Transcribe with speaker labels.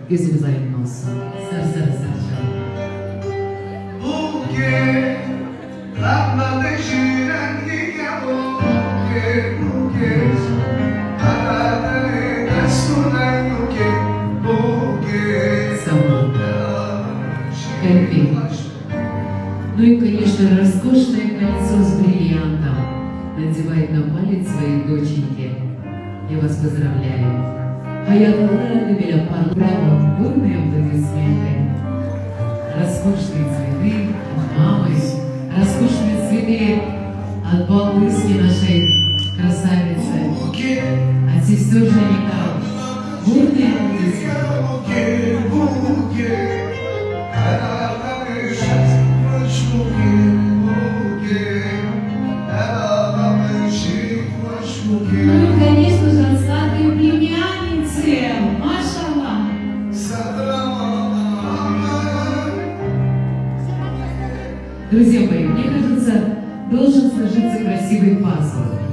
Speaker 1: и звязать носом. Кайфи. Ну и, конечно, роскошное кольцо с бриллиантом надевает на палец своей доченьки. Я вас поздравляю. Hayatlarına bile пару бурные аплодисменты. Роскошные цветы от мамы, роскошные цветы от баллыски нашей красавицы, от сестер жениха. Бурные аплодисменты.
Speaker 2: Ну и, конечно же, от сладкой племянницы. Машаллах.
Speaker 1: Друзья мои, мне кажется, должен сложиться красивый пазл.